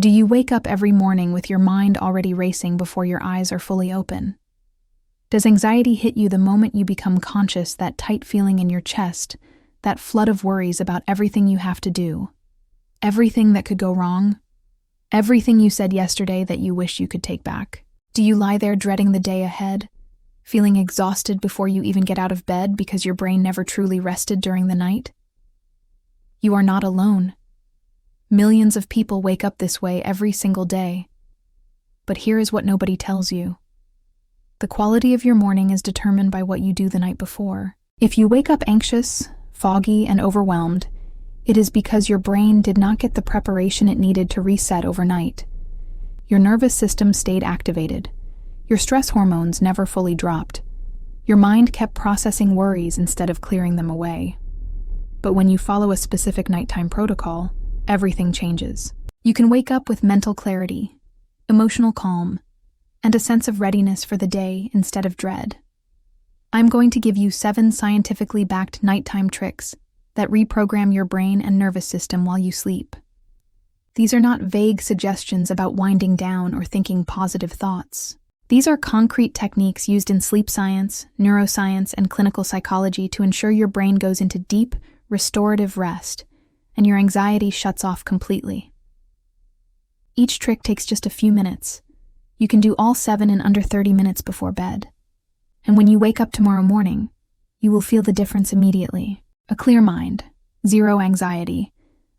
Do you wake up every morning with your mind already racing before your eyes are fully open? Does anxiety hit you the moment you become conscious, that tight feeling in your chest, that flood of worries about everything you have to do, everything that could go wrong, everything you said yesterday that you wish you could take back? Do you lie there dreading the day ahead, feeling exhausted before you even get out of bed because your brain never truly rested during the night? You are not alone. Millions of people wake up this way every single day. But here is what nobody tells you. The quality of your morning is determined by what you do the night before. If you wake up anxious, foggy, and overwhelmed, it is because your brain did not get the preparation it needed to reset overnight. Your nervous system stayed activated. Your stress hormones never fully dropped. Your mind kept processing worries instead of clearing them away. But when you follow a specific nighttime protocol, everything changes. You can wake up with mental clarity, emotional calm, and a sense of readiness for the day instead of dread. I'm going to give you 7 scientifically backed nighttime tricks that reprogram your brain and nervous system while you sleep. These are not vague suggestions about winding down or thinking positive thoughts. These are concrete techniques used in sleep science, neuroscience, and clinical psychology to ensure your brain goes into deep, restorative rest and your anxiety shuts off completely. Each trick takes just a few minutes. You can do all 7 in under 30 minutes before bed. And when you wake up tomorrow morning, you will feel the difference immediately. A clear mind, zero anxiety,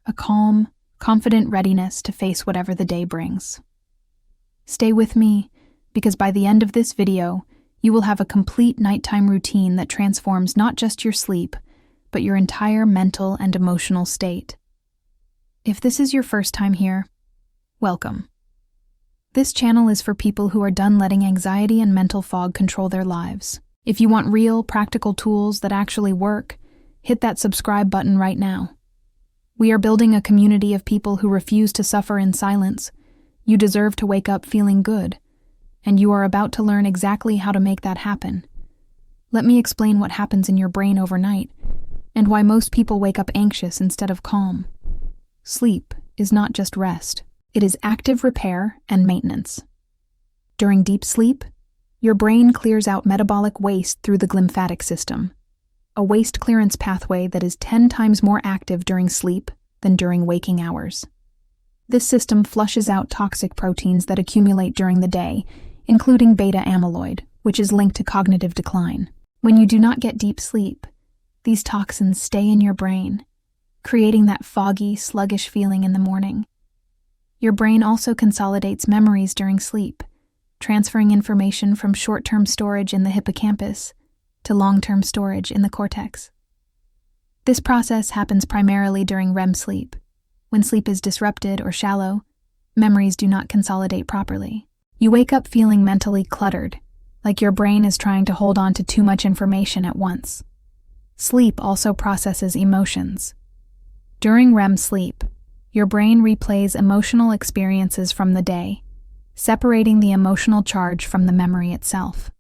a calm, confident readiness to face whatever the day brings. Stay with me, because by the end of this video, you will have a complete nighttime routine that transforms not just your sleep, but your entire mental and emotional state. If this is your first time here, welcome. This channel is for people who are done letting anxiety and mental fog control their lives. If you want real, practical tools that actually work, hit that subscribe button right now. We are building a community of people who refuse to suffer in silence. You deserve to wake up feeling good, and you are about to learn exactly how to make that happen. Let me explain what happens in your brain overnight, and why most people wake up anxious instead of calm. Sleep is not just rest. It is active repair and maintenance. During deep sleep, your brain clears out metabolic waste through the glymphatic system, a waste clearance pathway that is 10 times more active during sleep than during waking hours. This system flushes out toxic proteins that accumulate during the day, including beta amyloid, which is linked to cognitive decline. When you do not get deep sleep, these toxins stay in your brain, creating that foggy, sluggish feeling in the morning. Your brain also consolidates memories during sleep, transferring information from short-term storage in the hippocampus to long-term storage in the cortex. This process happens primarily during REM sleep. When sleep is disrupted or shallow, memories do not consolidate properly. You wake up feeling mentally cluttered, like your brain is trying to hold on to too much information at once. Sleep also processes emotions. During REM sleep, your brain replays emotional experiences from the day, separating the emotional charge from the memory itself.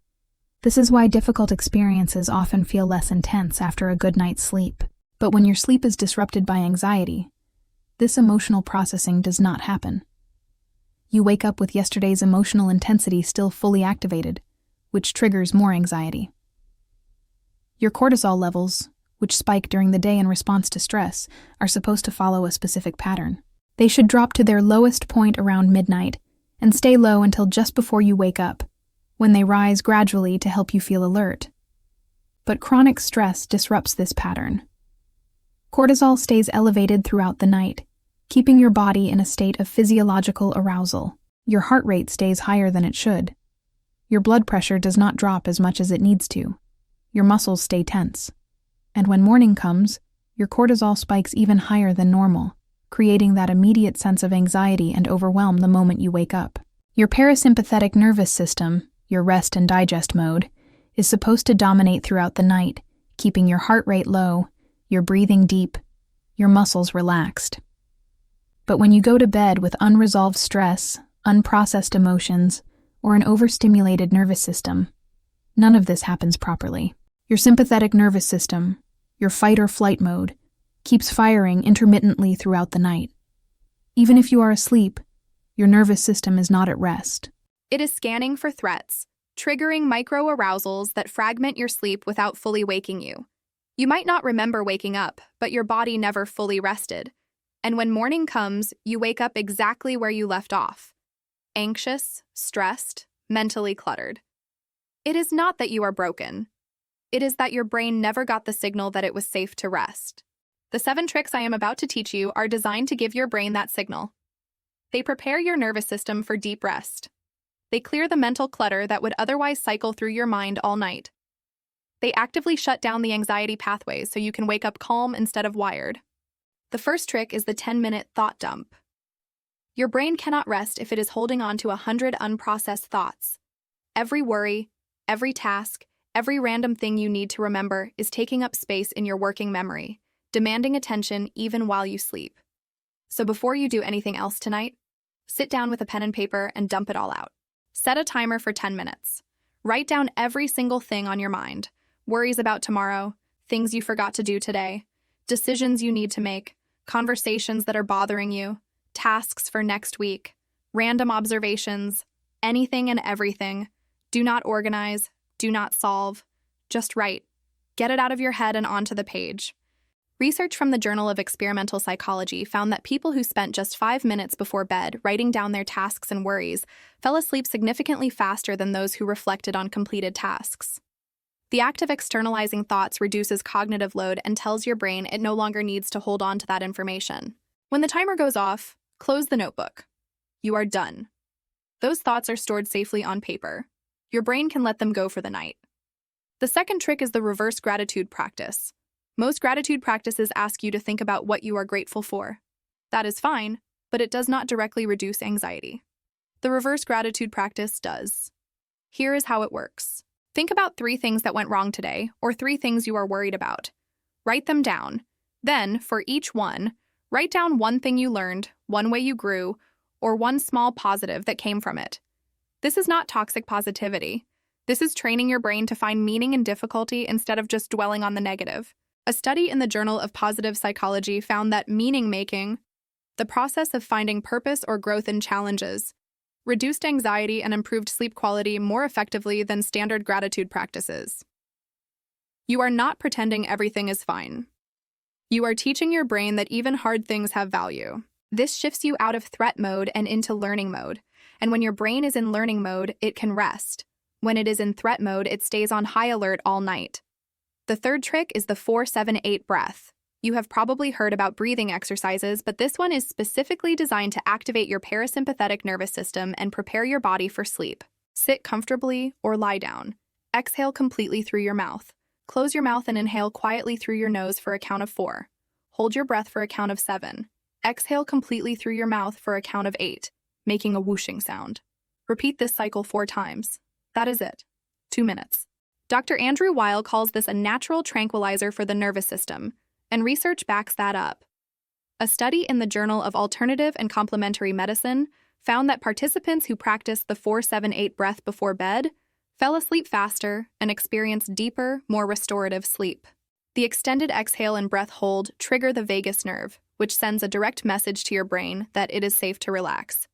This is why difficult experiences often feel less intense after a good night's sleep. But when your sleep is disrupted by anxiety, this emotional processing does not happen. You wake up with yesterday's emotional intensity still fully activated, which triggers more anxiety. Your cortisol levels, which spike during the day in response to stress, are supposed to follow a specific pattern. They should drop to their lowest point around midnight and stay low until just before you wake up, when they rise gradually to help you feel alert. But chronic stress disrupts this pattern. Cortisol stays elevated throughout the night, keeping your body in a state of physiological arousal. Your heart rate stays higher than it should. Your blood pressure does not drop as much as it needs to. Your muscles stay tense. And when morning comes, your cortisol spikes even higher than normal, creating that immediate sense of anxiety and overwhelm the moment you wake up. Your parasympathetic nervous system, your rest and digest mode, is supposed to dominate throughout the night, keeping your heart rate low, your breathing deep, your muscles relaxed. But when you go to bed with unresolved stress, unprocessed emotions, or an overstimulated nervous system, none of this happens properly. Your sympathetic nervous system, your fight or flight mode, keeps firing intermittently throughout the night. Even if you are asleep, your nervous system is not at rest. It is scanning for threats, triggering micro-arousals that fragment your sleep without fully waking you. You might not remember waking up, but your body never fully rested. And when morning comes, you wake up exactly where you left off. Anxious, stressed, mentally cluttered. It is not that you are broken. It is that your brain never got the signal that it was safe to rest. The 7 tricks I am about to teach you are designed to give your brain that signal. They prepare your nervous system for deep rest. They clear the mental clutter that would otherwise cycle through your mind all night. They actively shut down the anxiety pathways so you can wake up calm instead of wired. The first trick is the 10-minute thought dump. Your brain cannot rest if it is holding on to 100 unprocessed thoughts. Every worry, every task, every random thing you need to remember is taking up space in your working memory, demanding attention even while you sleep. So before you do anything else tonight, sit down with a pen and paper and dump it all out. Set a timer for 10 minutes. Write down every single thing on your mind: worries about tomorrow, things you forgot to do today, decisions you need to make, conversations that are bothering you, tasks for next week, random observations, anything and everything. Do not organize, do not solve, just write. Get it out of your head and onto the page. Research from the Journal of Experimental Psychology found that people who spent just 5 minutes before bed writing down their tasks and worries fell asleep significantly faster than those who reflected on completed tasks. The act of externalizing thoughts reduces cognitive load and tells your brain it no longer needs to hold on to that information. When the timer goes off, close the notebook. You are done. Those thoughts are stored safely on paper. Your brain can let them go for the night. The second trick is the reverse gratitude practice. Most gratitude practices ask you to think about what you are grateful for. That is fine, but it does not directly reduce anxiety. The reverse gratitude practice does. Here is how it works. Think about 3 things that went wrong today, or 3 things you are worried about. Write them down. Then, for each one, write down 1 thing you learned, 1 way you grew, or 1 small positive that came from it. This is not toxic positivity. This is training your brain to find meaning in difficulty instead of just dwelling on the negative. A study in the Journal of Positive Psychology found that meaning-making, the process of finding purpose or growth in challenges, reduced anxiety and improved sleep quality more effectively than standard gratitude practices. You are not pretending everything is fine. You are teaching your brain that even hard things have value. This shifts you out of threat mode and into learning mode. And when your brain is in learning mode, it can rest. When it is in threat mode, it stays on high alert all night. The third trick is the 4-7-8 breath. You have probably heard about breathing exercises, but this one is specifically designed to activate your parasympathetic nervous system and prepare your body for sleep. Sit comfortably or lie down. Exhale completely through your mouth. Close your mouth and inhale quietly through your nose for a count of 4. Hold your breath for a count of 7. Exhale completely through your mouth for a count of 8, making a whooshing sound. Repeat this cycle 4 times. That is it. 2 minutes. Dr. Andrew Weil calls this a natural tranquilizer for the nervous system, and research backs that up. A study in the Journal of Alternative and Complementary Medicine found that participants who practiced the 4-7-8 breath before bed fell asleep faster and experienced deeper, more restorative sleep. The extended exhale and breath hold trigger the vagus nerve, which sends a direct message to your brain that it is safe to relax.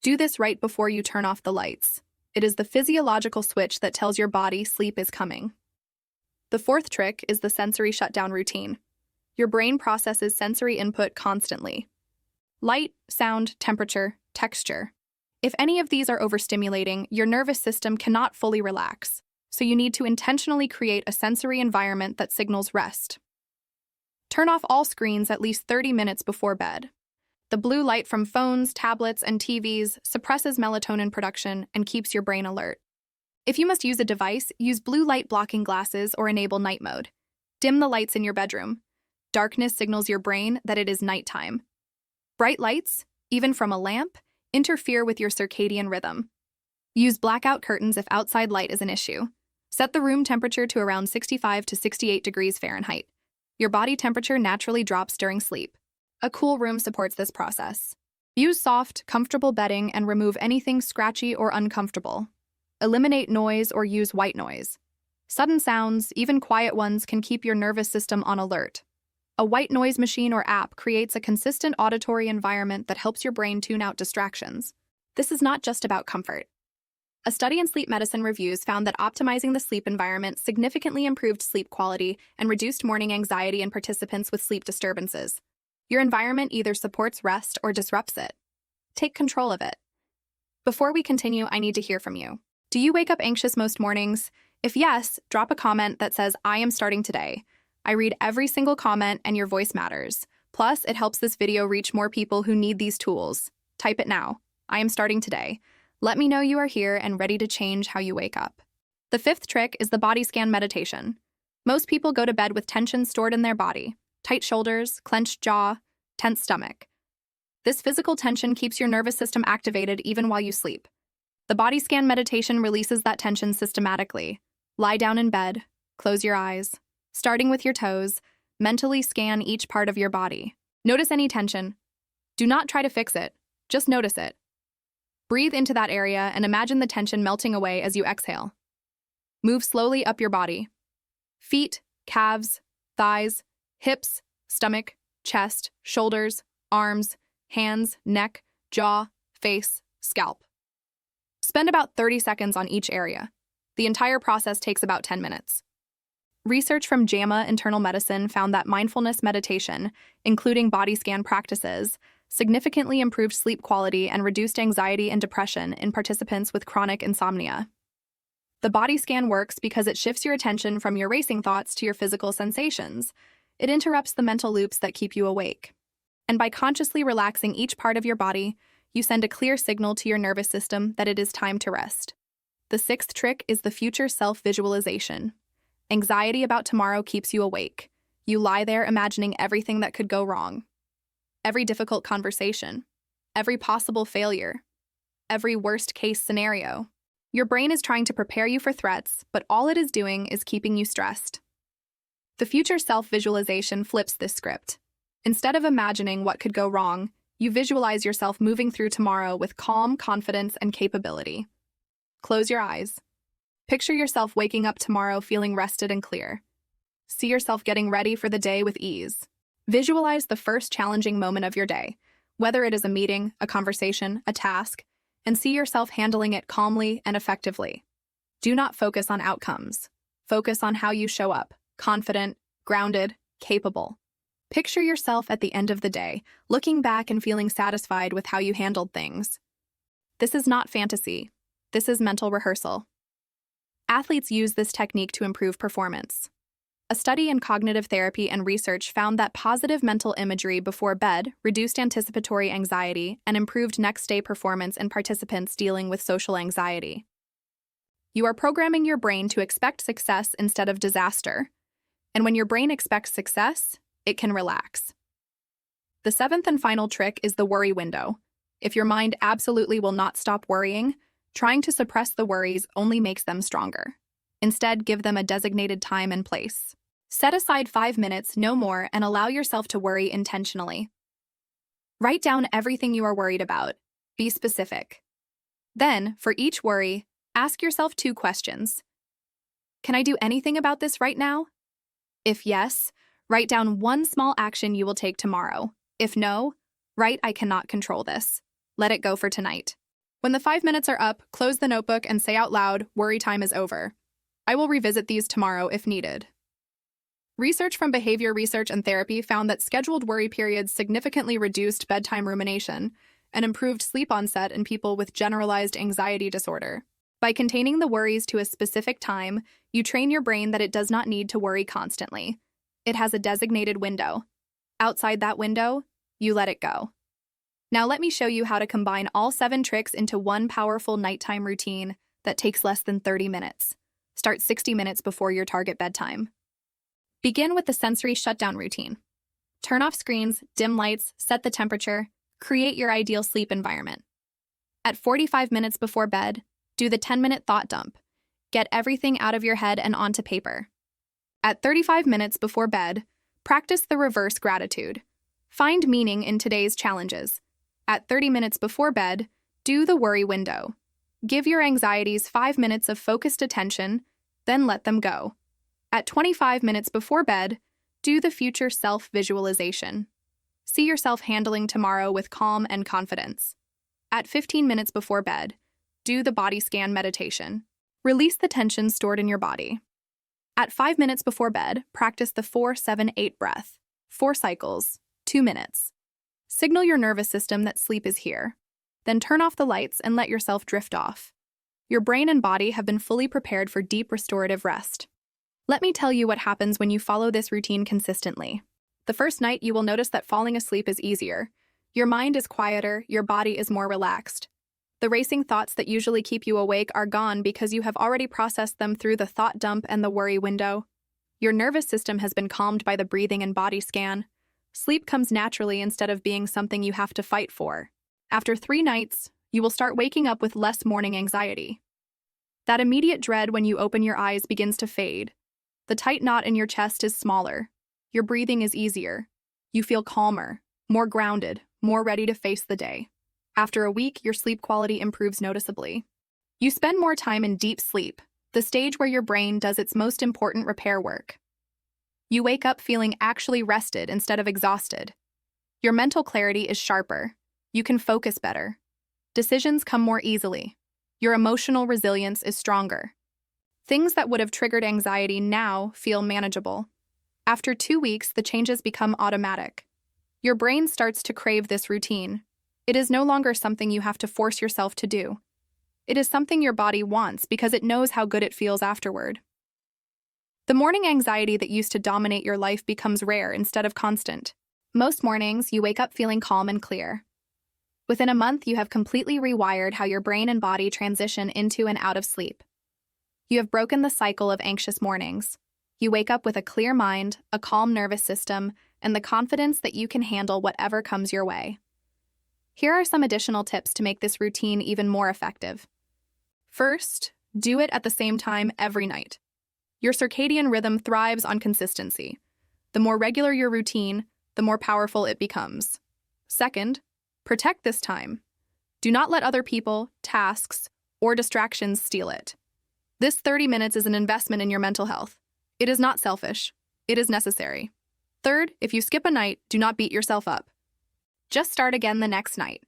Do this right before you turn off the lights. It is the physiological switch that tells your body sleep is coming. The fourth trick is the sensory shutdown routine. Your brain processes sensory input constantly. Light, sound, temperature, texture. If any of these are overstimulating, your nervous system cannot fully relax, so you need to intentionally create a sensory environment that signals rest. Turn off all screens at least 30 minutes before bed. The blue light from phones, tablets, and TVs suppresses melatonin production and keeps your brain alert. If you must use a device, use blue light blocking glasses or enable night mode. Dim the lights in your bedroom. Darkness signals your brain that it is nighttime. Bright lights, even from a lamp, interfere with your circadian rhythm. Use blackout curtains if outside light is an issue. Set the room temperature to around 65 to 68 degrees Fahrenheit. Your body temperature naturally drops during sleep. A cool room supports this process. Use soft, comfortable bedding and remove anything scratchy or uncomfortable. Eliminate noise or use white noise. Sudden sounds, even quiet ones, can keep your nervous system on alert. A white noise machine or app creates a consistent auditory environment that helps your brain tune out distractions. This is not just about comfort. A study in sleep medicine reviews found that optimizing the sleep environment significantly improved sleep quality and reduced morning anxiety in participants with sleep disturbances. Your environment either supports rest or disrupts it. Take control of it. Before we continue, I need to hear from you. Do you wake up anxious most mornings? If yes, drop a comment that says, "I am starting today." I read every single comment and your voice matters. Plus, it helps this video reach more people who need these tools. Type it now. I am starting today. Let me know you are here and ready to change how you wake up. The fifth trick is the body scan meditation. Most people go to bed with tension stored in their body: tight shoulders, clenched jaw, tense stomach. This physical tension keeps your nervous system activated even while you sleep. The body scan meditation releases that tension systematically. Lie down in bed, close your eyes. Starting with your toes, mentally scan each part of your body. Notice any tension. Do not try to fix it, just notice it. Breathe into that area and imagine the tension melting away as you exhale. Move slowly up your body. Feet, calves, thighs, hips, stomach, chest, shoulders, arms, hands, neck, jaw, face, scalp. Spend about 30 seconds on each area. The entire process takes about 10 minutes. Research from JAMA Internal Medicine found that mindfulness meditation, including body scan practices, significantly improved sleep quality and reduced anxiety and depression in participants with chronic insomnia. The body scan works because it shifts your attention from your racing thoughts to your physical sensations. It interrupts the mental loops that keep you awake. And by consciously relaxing each part of your body, you send a clear signal to your nervous system that it is time to rest. The sixth trick is the future self-visualization. Anxiety about tomorrow keeps you awake. You lie there imagining everything that could go wrong. Every difficult conversation. Every possible failure. Every worst-case scenario. Your brain is trying to prepare you for threats, but all it is doing is keeping you stressed. The future self-visualization flips this script. Instead of imagining what could go wrong, you visualize yourself moving through tomorrow with calm, confidence, and capability. Close your eyes. Picture yourself waking up tomorrow feeling rested and clear. See yourself getting ready for the day with ease. Visualize the first challenging moment of your day, whether it is a meeting, a conversation, a task, and see yourself handling it calmly and effectively. Do not focus on outcomes. Focus on how you show up, confident, grounded, capable. Picture yourself at the end of the day, looking back and feeling satisfied with how you handled things. This is not fantasy. This is mental rehearsal. Athletes use this technique to improve performance. A study in cognitive therapy and research found that positive mental imagery before bed reduced anticipatory anxiety and improved next-day performance in participants dealing with social anxiety. You are programming your brain to expect success instead of disaster. And when your brain expects success, it can relax. The seventh and final trick is the worry window. If your mind absolutely will not stop worrying, trying to suppress the worries only makes them stronger. Instead, give them a designated time and place. Set aside 5 minutes, no more, and allow yourself to worry intentionally. Write down everything you are worried about. Be specific. Then, for each worry, ask yourself 2 questions. Can I do anything about this right now? If yes, write down 1 small action you will take tomorrow. If no, write "I cannot control this." Let it go for tonight. When the 5 minutes are up, close the notebook and say out loud, "Worry time is over. I will revisit these tomorrow if needed." Research from behavior research and therapy found that scheduled worry periods significantly reduced bedtime rumination and improved sleep onset in people with generalized anxiety disorder. By containing the worries to a specific time, you train your brain that it does not need to worry constantly. It has a designated window. Outside that window, you let it go. Now let me show you how to combine all 7 tricks into one powerful nighttime routine that takes less than 30 minutes. Start 60 minutes before your target bedtime. Begin with the sensory shutdown routine. Turn off screens, dim lights, set the temperature, create your ideal sleep environment. At 45 minutes before bed, do the 10-minute thought dump. Get everything out of your head and onto paper. At 35 minutes before bed, practice the reverse gratitude. Find meaning in today's challenges. At 30 minutes before bed, do the worry window. Give your anxieties 5 minutes of focused attention, then let them go. At 25 minutes before bed, do the future self-visualization. See yourself handling tomorrow with calm and confidence. At 15 minutes before bed, do the body scan meditation. Release the tension stored in your body. At 5 minutes before bed, practice the 4-7-8 breath. 4 cycles, 2 minutes. Signal your nervous system that sleep is here. Then turn off the lights and let yourself drift off. Your brain and body have been fully prepared for deep restorative rest. Let me tell you what happens when you follow this routine consistently. The first night, you will notice that falling asleep is easier. Your mind is quieter, your body is more relaxed. The racing thoughts that usually keep you awake are gone because you have already processed them through the thought dump and the worry window. Your nervous system has been calmed by the breathing and body scan. Sleep comes naturally instead of being something you have to fight for. After 3 nights, you will start waking up with less morning anxiety. That immediate dread when you open your eyes begins to fade. The tight knot in your chest is smaller. Your breathing is easier. You feel calmer, more grounded, more ready to face the day. After a week, your sleep quality improves noticeably. You spend more time in deep sleep, the stage where your brain does its most important repair work. You wake up feeling actually rested instead of exhausted. Your mental clarity is sharper. You can focus better. Decisions come more easily. Your emotional resilience is stronger. Things that would have triggered anxiety now feel manageable. After 2 weeks, the changes become automatic. Your brain starts to crave this routine. It is no longer something you have to force yourself to do. It is something your body wants because it knows how good it feels afterward. The morning anxiety that used to dominate your life becomes rare instead of constant. Most mornings, you wake up feeling calm and clear. Within a month, you have completely rewired how your brain and body transition into and out of sleep. You have broken the cycle of anxious mornings. You wake up with a clear mind, a calm nervous system, and the confidence that you can handle whatever comes your way. Here are some additional tips to make this routine even more effective. First, do it at the same time every night. Your circadian rhythm thrives on consistency. The more regular your routine, the more powerful it becomes. Second, protect this time. Do not let other people, tasks, or distractions steal it. This 30 minutes is an investment in your mental health. It is not selfish. It is necessary. Third, if you skip a night, do not beat yourself up. Just start again the next night.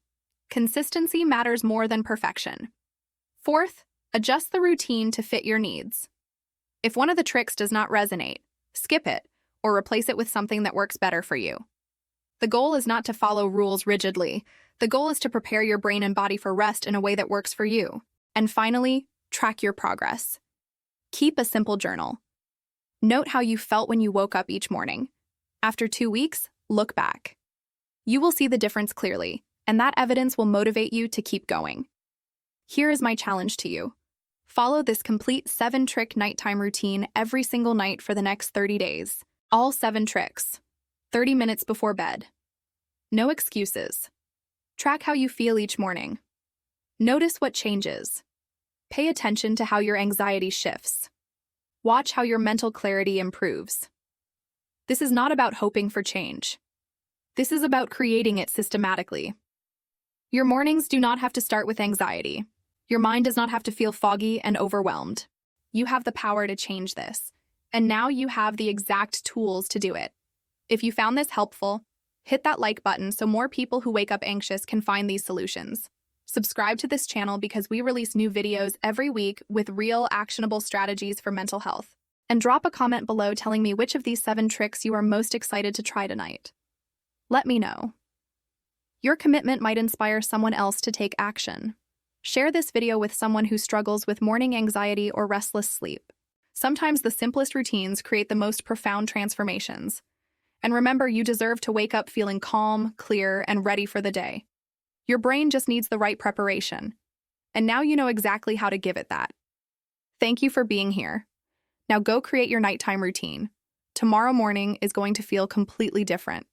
Consistency matters more than perfection. Fourth, adjust the routine to fit your needs. If one of the tricks does not resonate, skip it or replace it with something that works better for you. The goal is not to follow rules rigidly. The goal is to prepare your brain and body for rest in a way that works for you. And finally, track your progress. Keep a simple journal. Note how you felt when you woke up each morning. After 2 weeks, look back. You will see the difference clearly, and that evidence will motivate you to keep going. Here is my challenge to you. Follow this complete 7-trick nighttime routine every single night for the next 30 days. All 7 tricks. 30 minutes before bed. No excuses. Track how you feel each morning. Notice what changes. Pay attention to how your anxiety shifts. Watch how your mental clarity improves. This is not about hoping for change. This is about creating it systematically. Your mornings do not have to start with anxiety. Your mind does not have to feel foggy and overwhelmed. You have the power to change this, and now you have the exact tools to do it. If you found this helpful, hit that like button so more people who wake up anxious can find these solutions. Subscribe to this channel because we release new videos every week with real, actionable strategies for mental health. And drop a comment below telling me which of these 7 tricks you are most excited to try tonight. Let me know. Your commitment might inspire someone else to take action. Share this video with someone who struggles with morning anxiety or restless sleep. Sometimes the simplest routines create the most profound transformations. And remember, you deserve to wake up feeling calm, clear, and ready for the day. Your brain just needs the right preparation. And now you know exactly how to give it that. Thank you for being here. Now go create your nighttime routine. Tomorrow morning is going to feel completely different.